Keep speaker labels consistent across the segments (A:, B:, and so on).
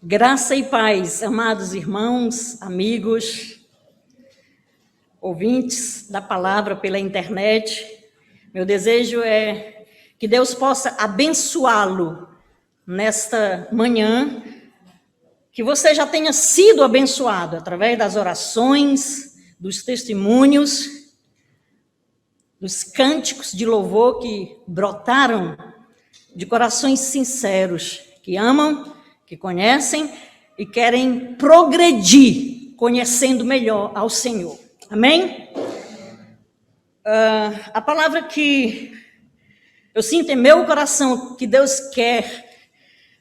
A: Graça e paz, amados irmãos, amigos, ouvintes da palavra pela internet. Meu desejo é que Deus possa abençoá-lo nesta manhã, que você já tenha sido abençoado através das orações, dos testemunhos, dos cânticos de louvor que brotaram de corações sinceros, que amam, que conhecem e querem progredir, conhecendo melhor ao Senhor. Amém? A palavra que eu sinto em meu coração, que Deus quer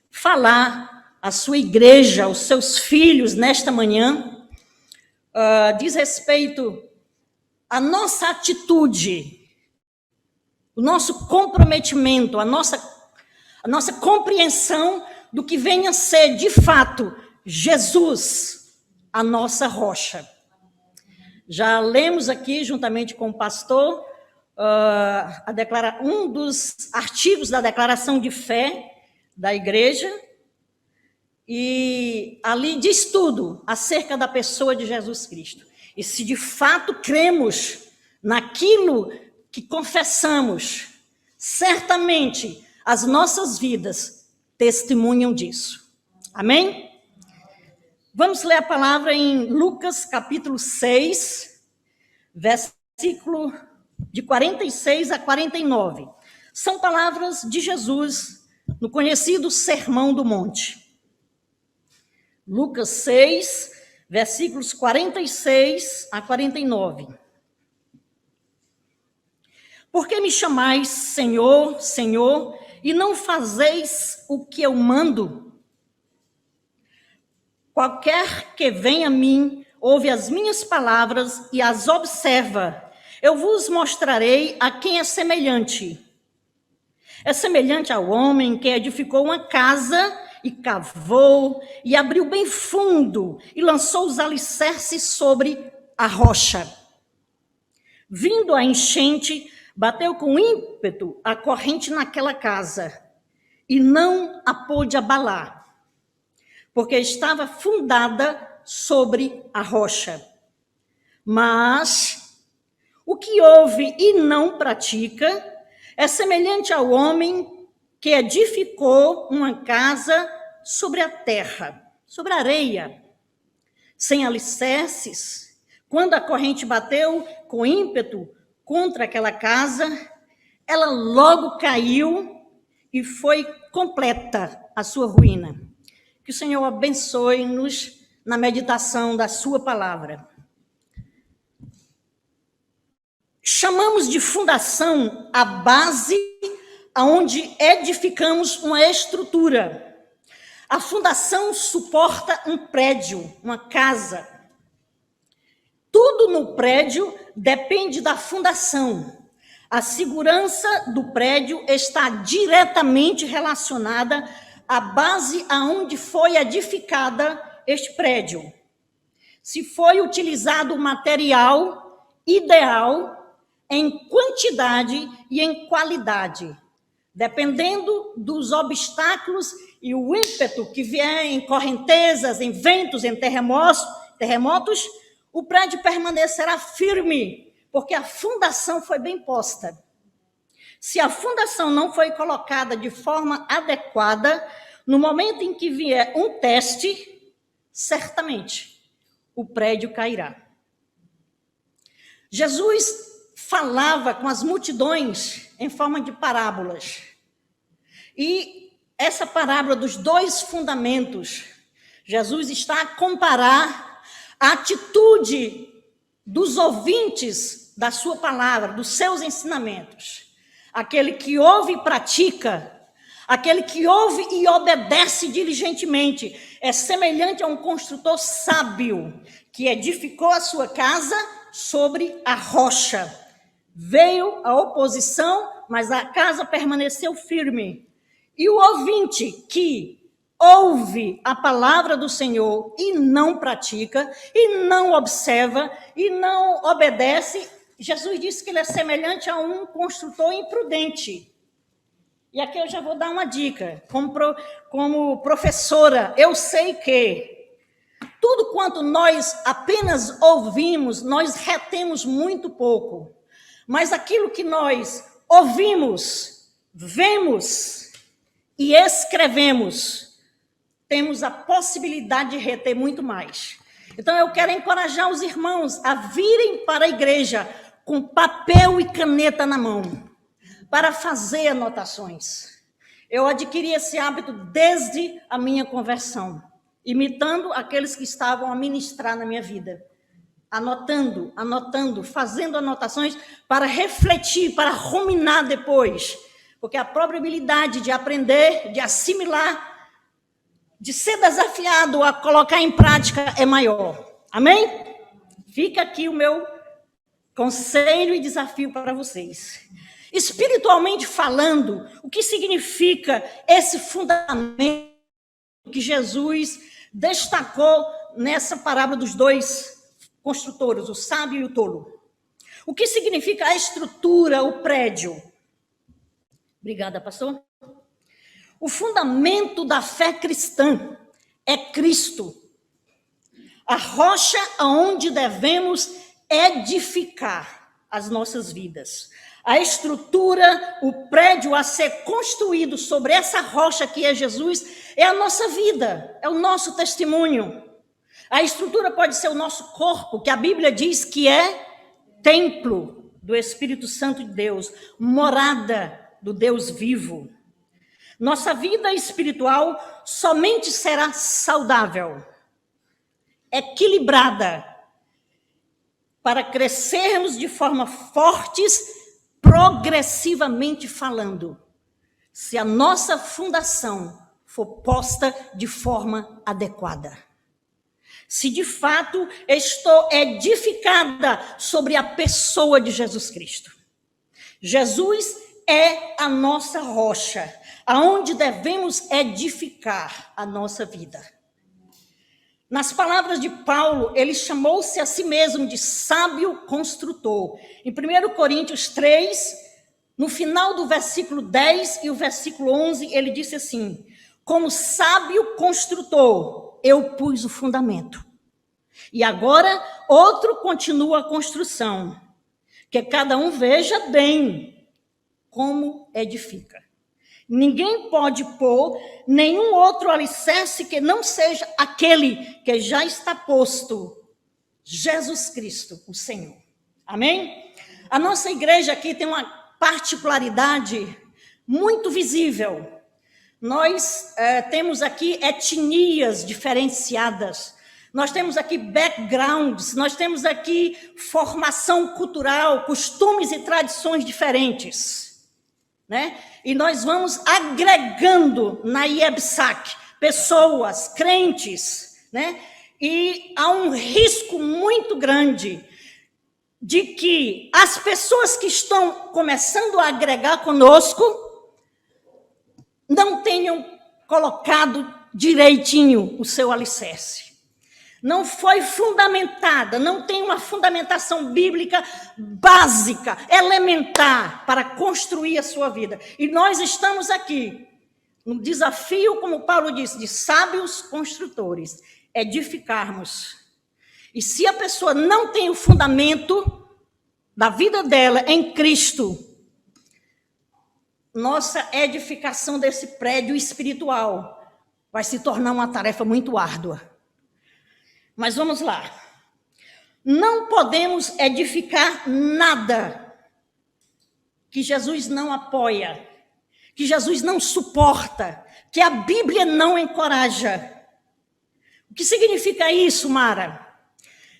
A: falar à sua igreja, aos seus filhos nesta manhã, diz respeito à nossa atitude, o nosso comprometimento, a nossa compreensão do que venha a ser, de fato, Jesus, a nossa rocha. Já lemos aqui, juntamente com o pastor, um dos artigos da declaração de fé da igreja, e ali diz tudo acerca da pessoa de Jesus Cristo. E se de fato cremos naquilo que confessamos, certamente as nossas vidas testemunham disso. Amém? Vamos ler a palavra em Lucas, capítulo 6, versículo de 46 a 49. São palavras de Jesus no conhecido Sermão do Monte. Lucas 6, versículos 46 a 49. Por que me chamais Senhor, Senhor, e não fazeis o que eu mando? Qualquer que venha a mim, ouve as minhas palavras e as observa, eu vos mostrarei a quem é semelhante. É semelhante ao homem que edificou uma casa e cavou e abriu bem fundo e lançou os alicerces sobre a rocha. Vindo a enchente, bateu com ímpeto a corrente naquela casa e não a pôde abalar, porque estava fundada sobre a rocha. Mas o que ouve e não pratica é semelhante ao homem que edificou uma casa sobre a terra, sobre a areia, sem alicerces. Quando a corrente bateu com ímpeto contra aquela casa, ela logo caiu e foi completa a sua ruína. Que o Senhor abençoe-nos na meditação da sua palavra. Chamamos de fundação a base aonde edificamos uma estrutura. A fundação suporta um prédio, uma casa. Tudo no prédio depende da fundação. A segurança do prédio está diretamente relacionada à base aonde foi edificada este prédio. Se foi utilizado o material ideal em quantidade e em qualidade, dependendo dos obstáculos e o ímpeto que vier em correntezas, em ventos, em terremotos, o prédio permanecerá firme, porque a fundação foi bem posta. Se a fundação não foi colocada de forma adequada, no momento em que vier um teste, certamente o prédio cairá. Jesus falava com as multidões em forma de parábolas. E essa parábola dos dois fundamentos, Jesus está a comparar a atitude dos ouvintes da sua palavra, dos seus ensinamentos. Aquele que ouve e pratica, aquele que ouve e obedece diligentemente, é semelhante a um construtor sábio que edificou a sua casa sobre a rocha. Veio a oposição, mas a casa permaneceu firme. E o ouvinte que ouve a palavra do Senhor e não pratica, e não observa, e não obedece, Jesus disse que ele é semelhante a um construtor imprudente. E aqui eu já vou dar uma dica. Como professora, eu sei que tudo quanto nós apenas ouvimos, nós retemos muito pouco. Mas aquilo que nós ouvimos, vemos e escrevemos, temos a possibilidade de reter muito mais. Então, eu quero encorajar os irmãos a virem para a igreja com papel e caneta na mão, para fazer anotações. Eu adquiri esse hábito desde a minha conversão, imitando aqueles que estavam a ministrar na minha vida. Anotando, fazendo anotações para refletir, para ruminar depois. Porque a probabilidade de aprender, de assimilar, de ser desafiado a colocar em prática é maior. Amém? Fica aqui o meu conselho e desafio para vocês. Espiritualmente falando, o que significa esse fundamento que Jesus destacou nessa parábola dos dois construtores, o sábio e o tolo? O que significa a estrutura, o prédio? Obrigada, pastor. O fundamento da fé cristã é Cristo, a rocha aonde devemos edificar as nossas vidas. A estrutura, o prédio a ser construído sobre essa rocha que é Jesus, é a nossa vida, é o nosso testemunho. A estrutura pode ser o nosso corpo, que a Bíblia diz que é templo do Espírito Santo de Deus, morada do Deus vivo. Nossa vida espiritual somente será saudável, equilibrada, para crescermos de forma fortes, progressivamente falando, se a nossa fundação for posta de forma adequada. Se de fato estou edificada sobre a pessoa de Jesus Cristo. Jesus é a nossa rocha, aonde devemos edificar a nossa vida. Nas palavras de Paulo, ele chamou-se a si mesmo de sábio construtor. Em 1 Coríntios 3, no final do versículo 10 e o versículo 11, ele disse assim: como sábio construtor, eu pus o fundamento. E agora, outro continua a construção. Que cada um veja bem como edifica. Ninguém pode pôr nenhum outro alicerce que não seja aquele que já está posto, Jesus Cristo, o Senhor. Amém? A nossa igreja aqui tem uma particularidade muito visível. Nós temos aqui etnias diferenciadas. Nós temos aqui backgrounds, nós temos aqui formação cultural, costumes e tradições diferentes, né? E nós vamos agregando na IEBSAC pessoas, crentes, né? E há um risco muito grande de que as pessoas que estão começando a agregar conosco não tenham colocado direitinho o seu alicerce. Não foi fundamentada, não tem uma fundamentação bíblica básica, elementar, para construir a sua vida. E nós estamos aqui, no desafio, como Paulo disse, de sábios construtores, edificarmos. E se a pessoa não tem o fundamento da vida dela em Cristo, nossa edificação desse prédio espiritual vai se tornar uma tarefa muito árdua. Mas vamos lá. Não podemos edificar nada que Jesus não apoia, que Jesus não suporta, que a Bíblia não encoraja. O que significa isso, Mara?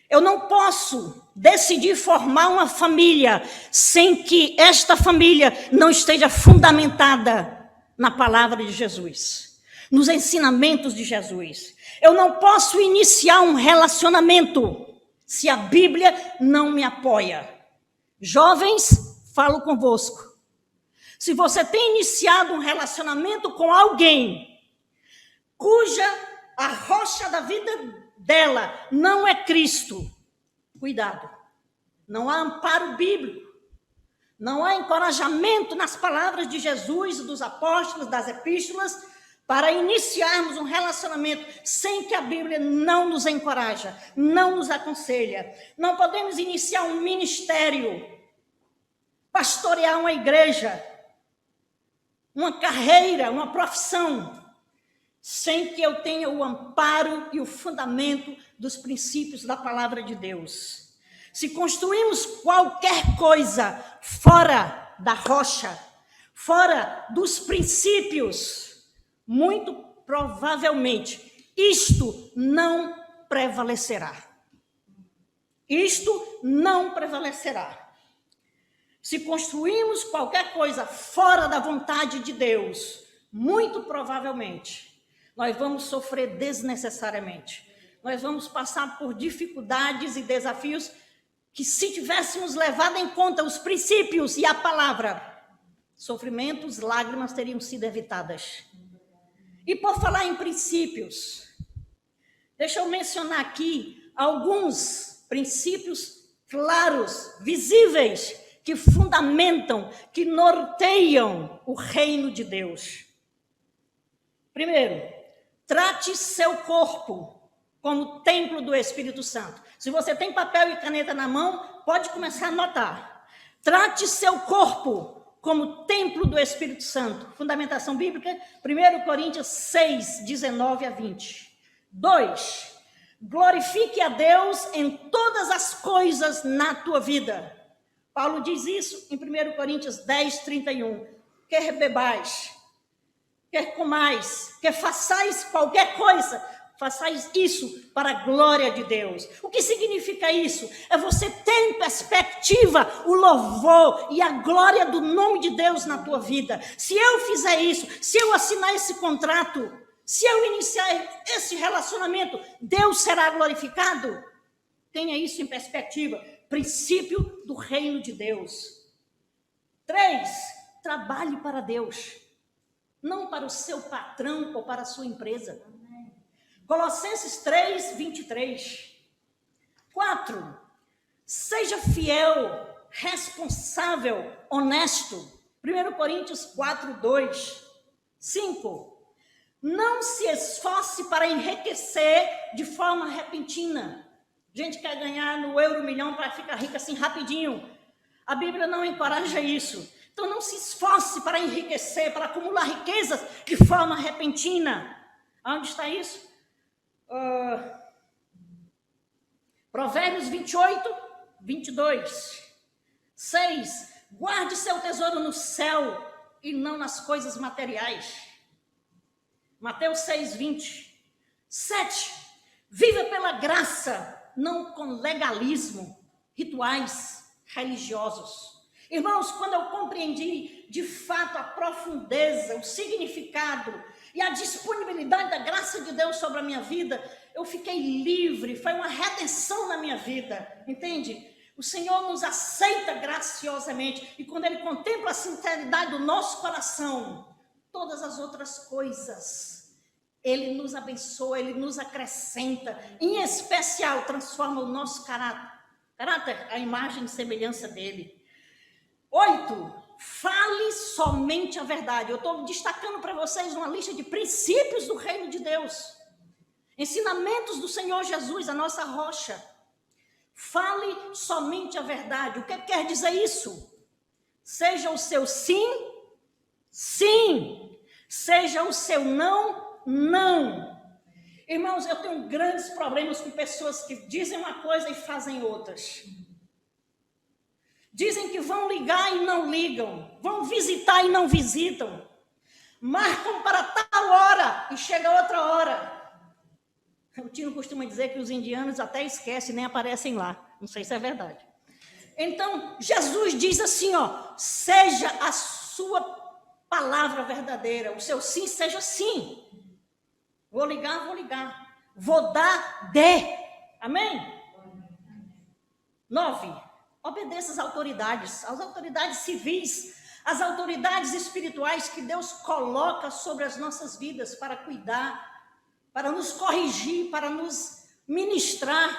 A: Eu não posso decidir formar uma família sem que esta família não esteja fundamentada na palavra de Jesus, nos ensinamentos de Jesus. Eu não posso iniciar um relacionamento se a Bíblia não me apoia. Jovens, falo convosco. Se você tem iniciado um relacionamento com alguém cuja a rocha da vida dela não é Cristo, cuidado. Não há amparo bíblico. Não há encorajamento nas palavras de Jesus, dos apóstolos, das epístolas, para iniciarmos um relacionamento sem que a Bíblia não nos encoraja, não nos aconselha. Não podemos iniciar um ministério, pastorear uma igreja, uma carreira, uma profissão, sem que eu tenha o amparo e o fundamento dos princípios da palavra de Deus. Se construímos qualquer coisa fora da rocha, fora dos princípios, muito provavelmente isto não prevalecerá. Isto não prevalecerá. Se construímos qualquer coisa fora da vontade de Deus, muito provavelmente nós vamos sofrer desnecessariamente. Nós vamos passar por dificuldades e desafios que, se tivéssemos levado em conta os princípios e a palavra, sofrimentos, lágrimas teriam sido evitadas. E por falar em princípios, deixa eu mencionar aqui alguns princípios claros, visíveis, que fundamentam, que norteiam o reino de Deus. Primeiro, trate seu corpo como templo do Espírito Santo. Se você tem papel e caneta na mão, pode começar a anotar. Trate seu corpo como templo do Espírito Santo. Fundamentação bíblica, 1 Coríntios 6, 19 a 20. 2. Glorifique a Deus em todas as coisas na tua vida. Paulo diz isso em 1 Coríntios 10, 31. Quer bebais, quer comais, quer façais qualquer coisa, façais isso para a glória de Deus. O que significa isso? É você ter em perspectiva o louvor e a glória do nome de Deus na tua vida. Se eu fizer isso, se eu assinar esse contrato, se eu iniciar esse relacionamento, Deus será glorificado? Tenha isso em perspectiva. Princípio do reino de Deus. 3. Trabalhe para Deus, não para o seu patrão ou para a sua empresa. Colossenses 3, 23. 4. Seja fiel, responsável, honesto. 1 Coríntios 4, 2. 5. Não se esforce para enriquecer de forma repentina. Gente quer ganhar no euro milhão para ficar rica assim rapidinho. A Bíblia não encoraja isso. Então não se esforce para enriquecer, para acumular riquezas de forma repentina. Onde está isso? Provérbios 28, 22. 6. Guarde seu tesouro no céu e não nas coisas materiais. Mateus 6, 20. 7. Viva pela graça, não com legalismo, rituais religiosos. Irmãos, quando eu compreendi de fato a profundeza, o significado e a disponibilidade da graça de Deus sobre a minha vida, eu fiquei livre, foi uma redenção na minha vida, entende? O Senhor nos aceita graciosamente e quando Ele contempla a sinceridade do nosso coração, todas as outras coisas Ele nos abençoa, Ele nos acrescenta, em especial transforma o nosso caráter, a imagem e semelhança dEle. 8. Fale somente a verdade. Eu estou destacando para vocês uma lista de princípios do reino de Deus. Ensinamentos do Senhor Jesus, a nossa rocha. Fale somente a verdade. O que quer dizer isso? Seja o seu sim, sim. Seja o seu não, não. Irmãos, eu tenho grandes problemas com pessoas que dizem uma coisa e fazem outras. Dizem que vão ligar e não ligam, vão visitar e não visitam, marcam para tal hora e chega outra hora. O Tino costuma dizer que os indianos até esquecem, nem aparecem lá, não sei se é verdade. Então, Jesus diz assim, ó, seja a sua palavra verdadeira, o seu sim seja sim. Vou ligar, vou dar, dê. Amém? 9. Obedeça às autoridades civis, às autoridades espirituais que Deus coloca sobre as nossas vidas para cuidar, para nos corrigir, para nos ministrar,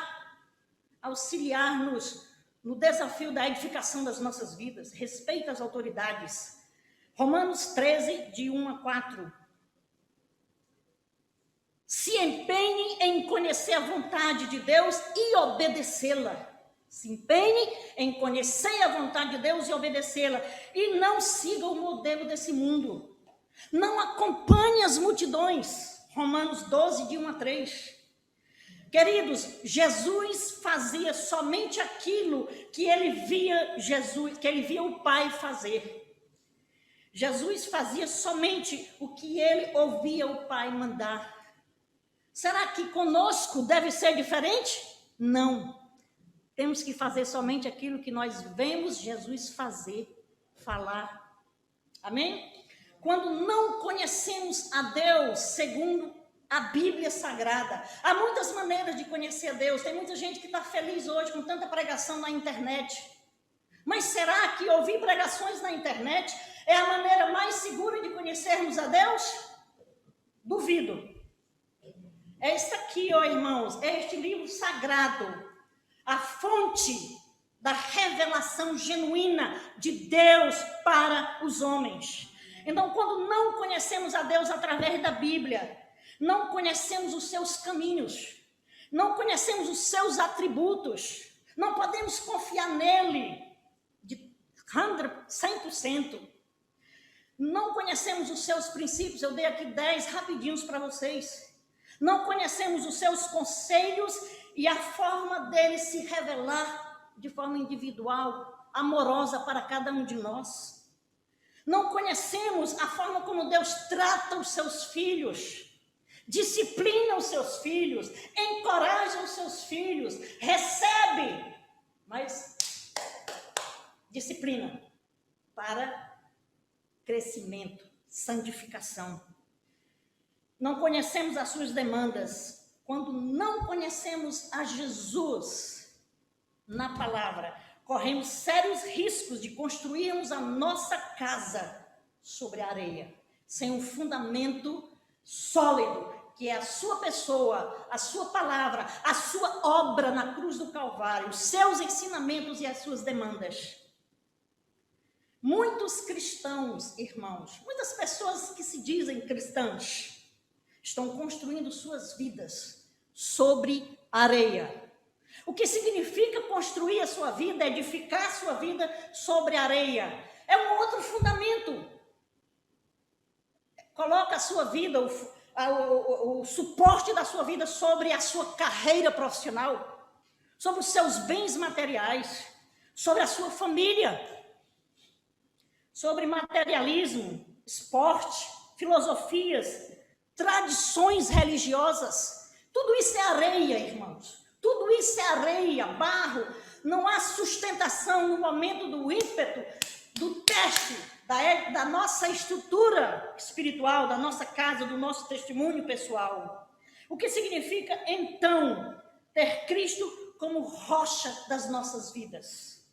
A: auxiliar-nos no desafio da edificação das nossas vidas, respeito às autoridades. Romanos 13, de 1 a 4. Se empenhe em conhecer a vontade de Deus e obedecê-la. Se empenhe em conhecer a vontade de Deus e obedecê-la. E não siga o modelo desse mundo. Não acompanhe as multidões. Romanos 12, de 1 a 3. Queridos, Jesus fazia somente aquilo que ele via o Pai fazer. Jesus fazia somente o que ele ouvia o Pai mandar. Será que conosco deve ser diferente? Não. Temos que fazer somente aquilo que nós vemos Jesus fazer, falar. Amém? Quando não conhecemos a Deus segundo a Bíblia Sagrada, há muitas maneiras de conhecer a Deus. Tem muita gente que está feliz hoje com tanta pregação na internet. Mas será que ouvir pregações na internet é a maneira mais segura de conhecermos a Deus? Duvido. É este aqui, ó irmãos, é este livro sagrado, a fonte da revelação genuína de Deus para os homens. Então, quando não conhecemos a Deus através da Bíblia, não conhecemos os seus caminhos, não conhecemos os seus atributos, não podemos confiar nele de 100%. Não conhecemos os seus princípios, eu dei aqui 10 rapidinhos para vocês. Não conhecemos os seus conselhos e a forma dele se revelar de forma individual, amorosa para cada um de nós. Não conhecemos a forma como Deus trata os seus filhos, disciplina os seus filhos, encoraja os seus filhos, recebe, mas disciplina para crescimento, santificação. Não conhecemos as suas demandas. Quando não conhecemos a Jesus na palavra, corremos sérios riscos de construirmos a nossa casa sobre a areia, sem um fundamento sólido, que é a sua pessoa, a sua palavra, a sua obra na cruz do Calvário, os seus ensinamentos e as suas demandas. Muitos cristãos, irmãos, muitas pessoas que se dizem cristãs, estão construindo suas vidas sobre areia. O que significa construir a sua vida, edificar a sua vida sobre areia? É um outro fundamento. Coloca a sua vida, o suporte da sua vida sobre a sua carreira profissional, sobre os seus bens materiais, sobre a sua família, sobre materialismo, esporte, filosofias, tradições religiosas. Tudo isso é areia, irmãos. Tudo isso é areia, barro. Não há sustentação no momento do ímpeto, do teste, da nossa estrutura espiritual, da nossa casa, do nosso testemunho pessoal. O que significa, então, ter Cristo como rocha das nossas vidas?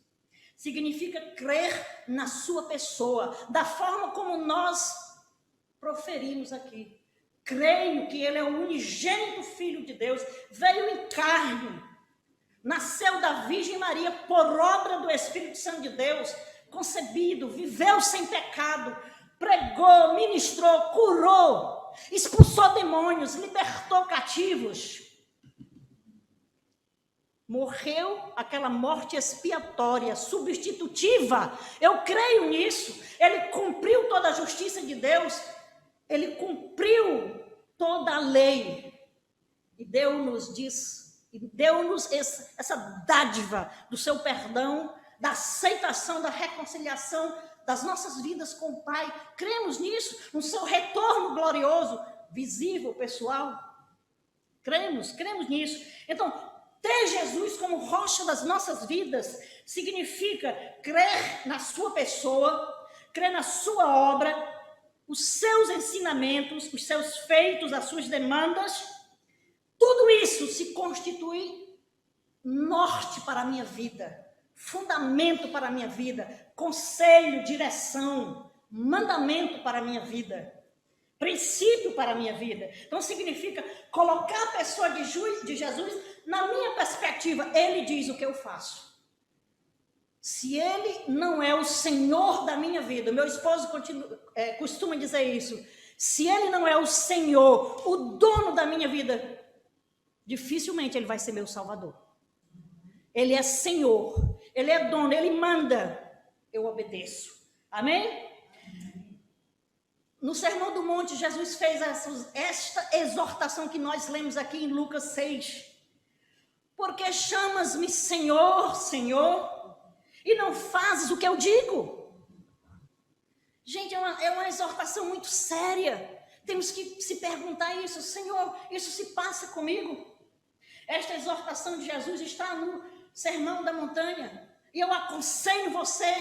A: Significa crer na sua pessoa, da forma como nós proferimos aqui. Creio que ele é o unigênito Filho de Deus, veio em carne, nasceu da Virgem Maria por obra do Espírito Santo de Deus, concebido, viveu sem pecado, pregou, ministrou, curou, expulsou demônios, libertou cativos. Morreu aquela morte expiatória, substitutiva. Eu creio nisso. Ele cumpriu toda a justiça de Deus. Ele cumpriu toda a lei e deu-nos essa dádiva do seu perdão, da aceitação, da reconciliação das nossas vidas com o Pai. Cremos nisso, no seu retorno glorioso, visível, pessoal. Cremos nisso. Então, ter Jesus como rocha das nossas vidas significa crer na sua pessoa, crer na sua obra, os seus ensinamentos, os seus feitos, as suas demandas. Tudo isso se constitui norte para a minha vida, fundamento para a minha vida, conselho, direção, mandamento para a minha vida, princípio para a minha vida. Então significa colocar a pessoa de Jesus na minha perspectiva. Ele diz o que eu faço. Se ele não é o Senhor da minha vida, meu esposo costuma dizer isso, se ele não é o Senhor, o dono da minha vida, dificilmente ele vai ser meu Salvador. Ele é Senhor, ele é dono, ele manda, eu obedeço. Amém? No Sermão do Monte, Jesus fez esta exortação que nós lemos aqui em Lucas 6. Porque chamas-me Senhor, Senhor, e não fazes o que eu digo? Gente, é uma exortação muito séria. Temos que se perguntar isso. Senhor, isso se passa comigo? Esta exortação de Jesus está no Sermão da Montanha. E eu aconselho você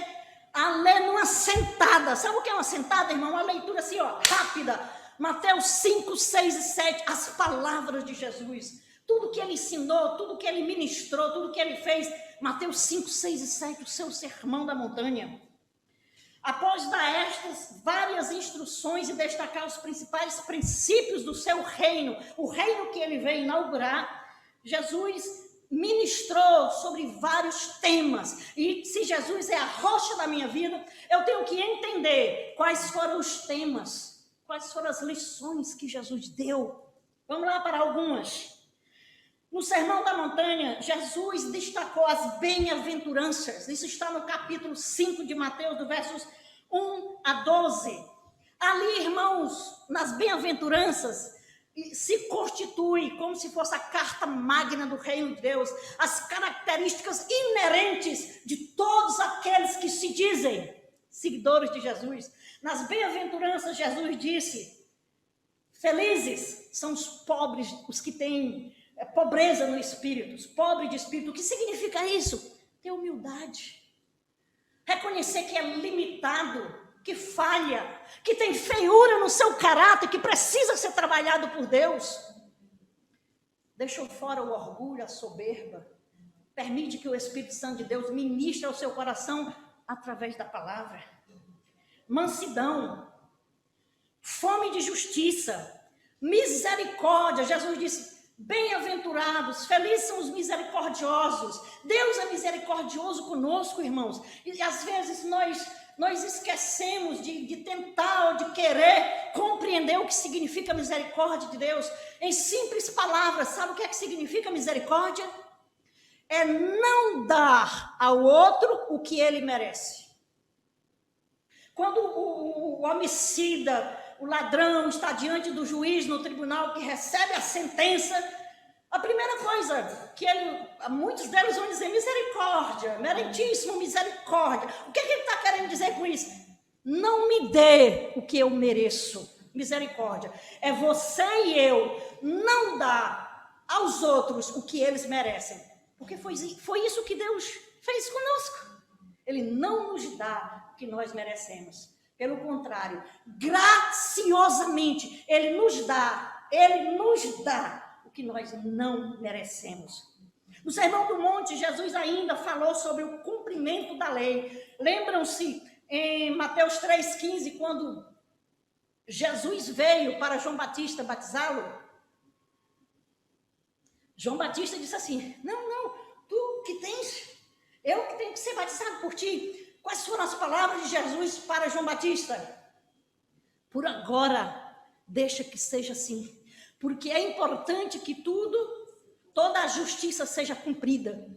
A: a ler numa sentada. Sabe o que é uma sentada, irmão? Uma leitura assim, rápida. Mateus 5, 6 e 7, as palavras de Jesus. Tudo que ele ensinou, tudo que ele ministrou, tudo que ele fez. Mateus 5, 6 e 7, o seu Sermão da Montanha. Após dar estas várias instruções e destacar os principais princípios do seu reino, o reino que ele veio inaugurar, Jesus ministrou sobre vários temas. E se Jesus é a rocha da minha vida, eu tenho que entender quais foram os temas, quais foram as lições que Jesus deu. Vamos lá para algumas. No Sermão da Montanha, Jesus destacou as bem-aventuranças. Isso está no capítulo 5 de Mateus, do versos 1 a 12. Ali, irmãos, nas bem-aventuranças, se constitui como se fosse a carta magna do reino de Deus, as características inerentes de todos aqueles que se dizem seguidores de Jesus. Nas bem-aventuranças, Jesus disse: felizes são os pobres, os que têm pobreza no espírito, os pobres de espírito. O que significa isso? Ter humildade, reconhecer que é limitado, que falha, que tem feiura no seu caráter, que precisa ser trabalhado por Deus. Deixou fora o orgulho, a soberba. Permite que o Espírito Santo de Deus ministre ao seu coração através da palavra. Mansidão, fome de justiça, misericórdia. Jesus disse: bem-aventurados, felizes são os misericordiosos. Deus é misericordioso conosco, irmãos. E às vezes nós esquecemos de tentar ou de querer compreender o que significa misericórdia de Deus. Em simples palavras, sabe o que é que significa misericórdia? É não dar ao outro o que ele merece. Quando o homicida, o ladrão está diante do juiz no tribunal que recebe a sentença, a primeira coisa que muitos deles vão dizer: misericórdia, meritíssimo, misericórdia. O que ele está querendo dizer com isso? Não me dê o que eu mereço. Misericórdia. É você e eu não dar aos outros o que eles merecem. Porque foi isso que Deus fez conosco. Ele não nos dá o que nós merecemos. Pelo contrário, graciosamente, Ele nos dá o que nós não merecemos. No Sermão do Monte, Jesus ainda falou sobre o cumprimento da lei. Lembram-se em Mateus 3,15, quando Jesus veio para João Batista batizá-lo? João Batista disse assim: não, tu que tens, eu que tenho que ser batizado por ti. Quais foram as palavras de Jesus para João Batista? Por agora, deixa que seja assim, porque é importante que toda a justiça seja cumprida.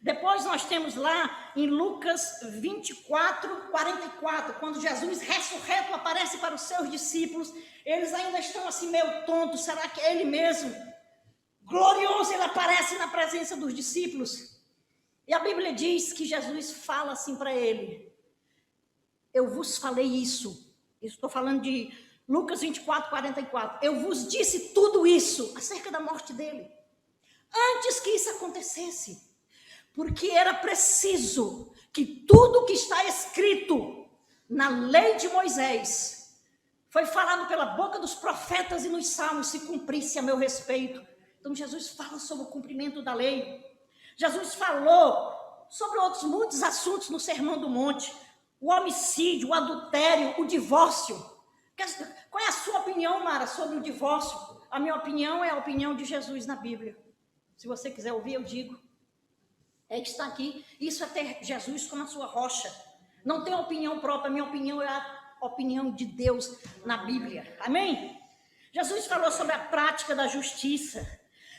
A: Depois nós temos lá em Lucas 24, 44, quando Jesus ressurreto aparece para os seus discípulos, eles ainda estão assim meio tontos, será que é ele mesmo? Glorioso, ele aparece na presença dos discípulos. E a Bíblia diz que Jesus fala assim para ele: eu vos falei isso. Estou falando de Lucas 24, 44. Eu vos disse tudo isso acerca da morte dele, antes que isso acontecesse. Porque era preciso que tudo que está escrito na lei de Moisés, foi falado pela boca dos profetas e nos salmos, se cumprisse a meu respeito. Então Jesus fala sobre o cumprimento da lei. Jesus falou sobre outros muitos assuntos no Sermão do Monte: o homicídio, o adultério, o divórcio. Qual é a sua opinião, Mara, sobre o divórcio? A minha opinião é a opinião de Jesus na Bíblia. Se você quiser ouvir, eu digo. É que está aqui. Isso é ter Jesus como a sua rocha. Não tem opinião própria. Minha opinião é a opinião de Deus na Bíblia. Amém? Jesus falou sobre a prática da justiça.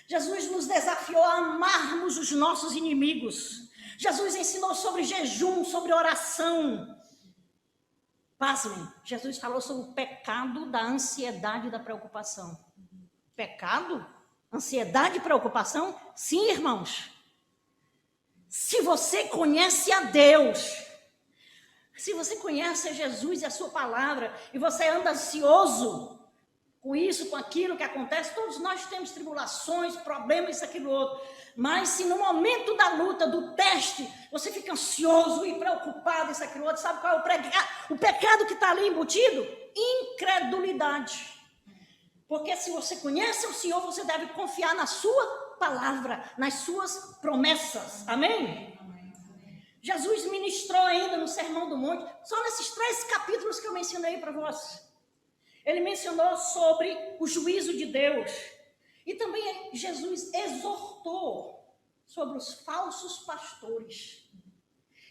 A: Jesus nos desafiou a amarmos os nossos inimigos. Jesus ensinou sobre jejum, sobre oração. Pasmem, Jesus falou sobre o pecado da ansiedade e da preocupação. Pecado? Ansiedade e preocupação? Sim, irmãos. Se você conhece a Deus, se você conhece a Jesus e a sua palavra, e você anda ansioso com isso, com aquilo que acontece, todos nós temos tribulações, problemas, isso, aquilo, outro. Mas se no momento da luta, do teste, você fica ansioso e preocupado, isso, aquilo, outro, sabe qual é o pecado que está ali embutido? Incredulidade. Porque se você conhece o Senhor, você deve confiar na sua palavra, nas suas promessas. Amém? Jesus ministrou ainda no Sermão do Monte, só nesses 3 capítulos que eu mencionei para vocês. Ele mencionou sobre o juízo de Deus. E também Jesus exortou sobre os falsos pastores.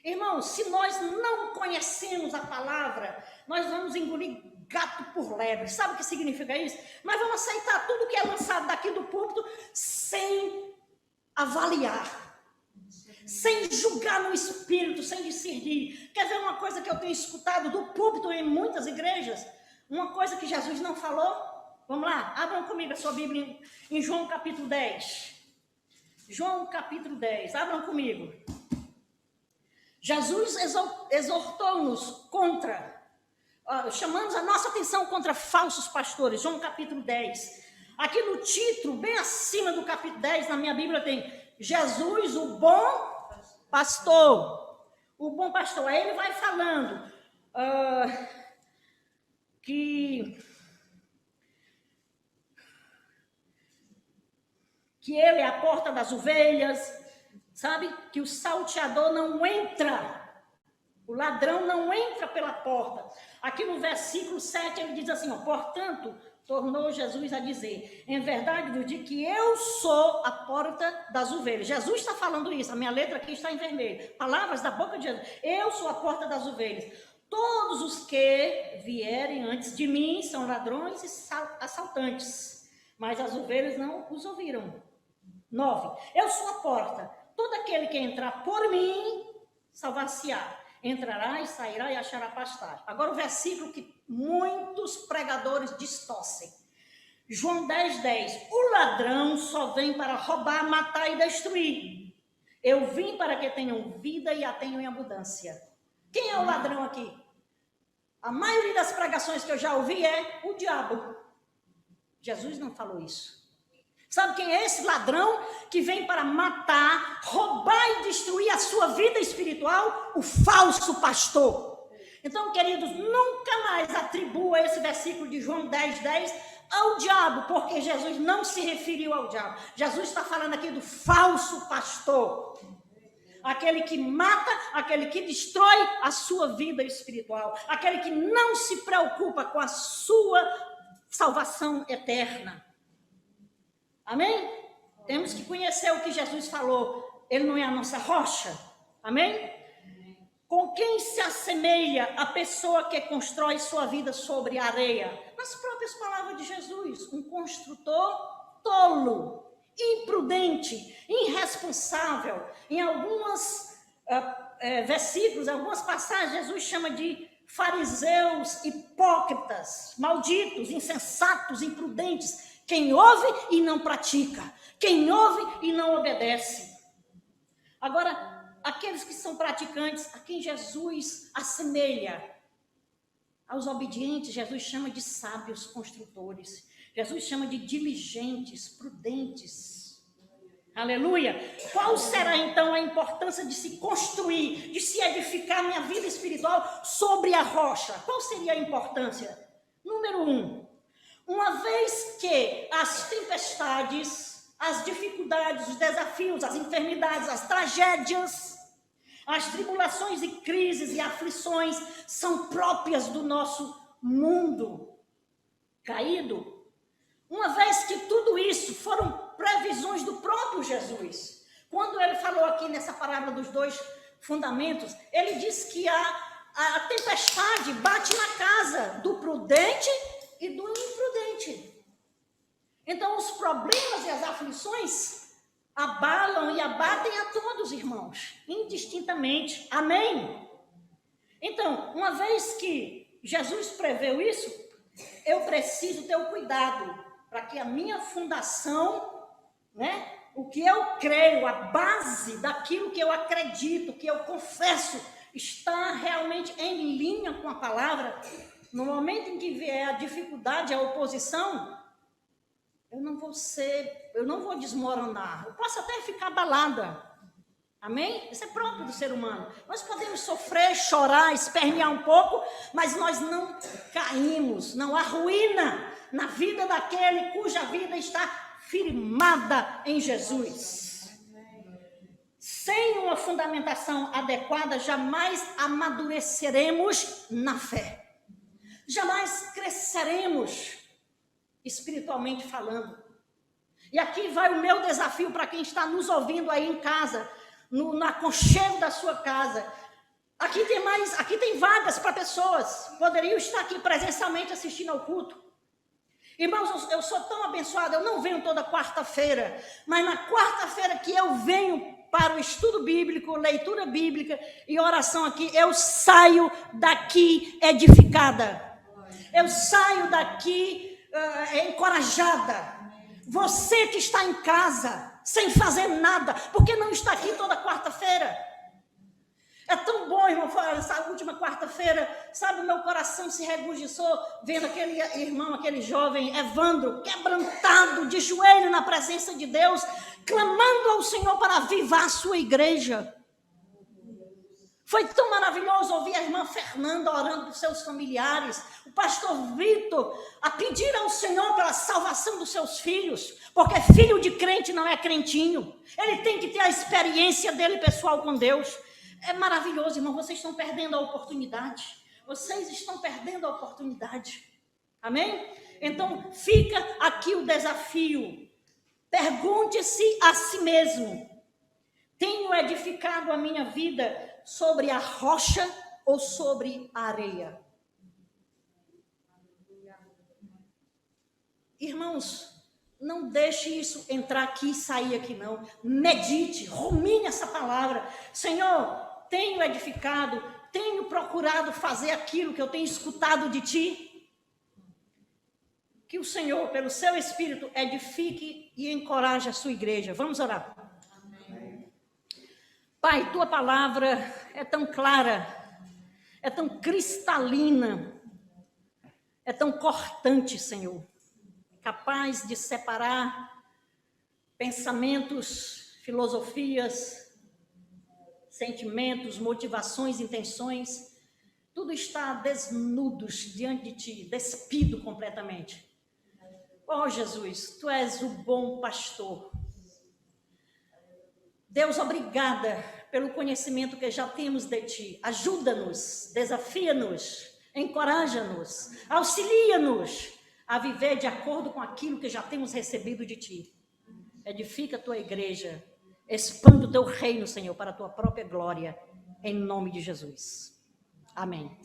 A: Irmãos, se nós não conhecemos a palavra, nós vamos engolir gato por lebre. Sabe o que significa isso? Mas vamos aceitar tudo que é lançado daqui do púlpito sem avaliar, sem julgar no espírito, sem discernir. Quer ver uma coisa que eu tenho escutado do púlpito em muitas igrejas? Uma coisa que Jesus não falou? Vamos lá, abram comigo a sua Bíblia em João capítulo 10. João capítulo 10, abram comigo. Jesus exortou-nos contra, chamamos a nossa atenção contra falsos pastores. João capítulo 10. Aqui no título, bem acima do capítulo 10, na minha Bíblia tem Jesus, o bom pastor. O bom pastor. Aí ele vai falando que ele é a porta das ovelhas, sabe? Que o salteador não entra, o ladrão não entra pela porta. Aqui no versículo 7 ele diz assim, portanto, tornou Jesus a dizer, em verdade vos digo que eu sou a porta das ovelhas. Jesus está falando isso, a minha letra aqui está em vermelho. Palavras da boca de Jesus. Eu sou a porta das ovelhas. Todos os que vierem antes de mim são ladrões e assaltantes, mas as ovelhas não os ouviram. 9. Eu sou a porta. Todo aquele que entrar por mim, salvar-se-á. Entrará e sairá e achará pastagem. Agora o versículo que muitos pregadores distorcem. João 10, 10. O ladrão só vem para roubar, matar e destruir. Eu vim para que tenham vida e a tenham em abundância. Quem é o ladrão aqui? A maioria das pregações que eu já ouvi é o diabo. Jesus não falou isso. Sabe quem é esse ladrão que vem para matar, roubar e destruir a sua vida espiritual? O falso pastor. Então, queridos, nunca mais atribua esse versículo de João 10, 10 ao diabo, porque Jesus não se referiu ao diabo. Jesus está falando aqui do falso pastor. Aquele que mata, aquele que destrói a sua vida espiritual. Aquele que não se preocupa com a sua salvação eterna. Amém? Temos que conhecer o que Jesus falou. Ele não é a nossa rocha. Amém? Com quem se assemelha a pessoa que constrói sua vida sobre a areia? Nas próprias palavras de Jesus. Um construtor tolo, imprudente, irresponsável. Em alguns versículos, em algumas passagens, Jesus chama de fariseus, hipócritas, malditos, insensatos, imprudentes. Quem ouve e não pratica. Quem ouve e não obedece. Agora, aqueles que são praticantes, a quem Jesus assemelha? Aos obedientes, Jesus chama de sábios construtores. Jesus chama de diligentes, prudentes. Aleluia! Qual será então a importância de se construir, de se edificar minha vida espiritual sobre a rocha? Qual seria a importância? Número 1. Uma vez que as tempestades, as dificuldades, os desafios, as enfermidades, as tragédias, as tribulações e crises e aflições são próprias do nosso mundo caído, uma vez que tudo isso foram previsões do próprio Jesus, Quando ele falou aqui nessa parábola dos 2 fundamentos, ele diz que a tempestade bate na casa do prudente e do imprudente. Então, os problemas e as aflições abalam e abatem a todos, irmãos, indistintamente. Amém? Então, uma vez que Jesus preveu isso, eu preciso ter o cuidado para que a minha fundação, né, o que eu creio, a base daquilo que eu acredito, que eu confesso, está realmente em linha com a palavra. No momento em que vier a dificuldade, a oposição, eu não vou desmoronar. Eu posso até ficar abalada. Amém? Isso é próprio do ser humano. Nós podemos sofrer, chorar, espernear um pouco, mas nós não caímos, não há ruína na vida daquele cuja vida está firmada em Jesus. Sem uma fundamentação adequada, jamais amadureceremos na fé. Jamais cresceremos espiritualmente falando. E aqui vai o meu desafio para quem está nos ouvindo aí em casa, no aconchego da sua casa. Aqui tem vagas para pessoas, poderiam estar aqui presencialmente assistindo ao culto. Irmãos, eu sou tão abençoada, eu não venho toda quarta-feira, mas na quarta-feira que eu venho para o estudo bíblico, leitura bíblica e oração aqui, eu saio daqui edificada. Eu saio daqui encorajada. Você que está em casa, sem fazer nada, por que não está aqui toda quarta-feira? É tão bom, irmão, essa última quarta-feira, sabe, o meu coração se regoziçou vendo aquele irmão, aquele jovem Evandro, quebrantado, de joelho na presença de Deus, clamando ao Senhor para avivar a sua igreja. Foi tão maravilhoso ouvir a irmã Fernanda orando por seus familiares, o pastor Vitor a pedir ao Senhor pela salvação dos seus filhos, porque filho de crente não é crentinho, ele tem que ter a experiência dele pessoal com Deus. É maravilhoso, irmão, vocês estão perdendo a oportunidade, vocês estão perdendo a oportunidade, amém? Então fica aqui o desafio, pergunte-se a si mesmo, tenho edificado a minha vida sobre a rocha ou sobre a areia? Irmãos, não deixe isso entrar aqui e sair aqui não. Medite, rumine essa palavra. Senhor, tenho edificado, tenho procurado fazer aquilo que eu tenho escutado de ti. Que o Senhor, pelo seu Espírito, edifique e encoraje a sua igreja. Vamos orar. Pai, tua palavra é tão clara, é tão cristalina, é tão cortante, Senhor, capaz de separar pensamentos, filosofias, sentimentos, motivações, intenções, tudo está desnudos diante de ti, despido completamente. Oh, Jesus, tu és o bom pastor. Deus, obrigada pelo conhecimento que já temos de ti. Ajuda-nos, desafia-nos, encoraja-nos, auxilia-nos a viver de acordo com aquilo que já temos recebido de ti. Edifica a tua igreja, expande o teu reino, Senhor, para a tua própria glória, em nome de Jesus. Amém.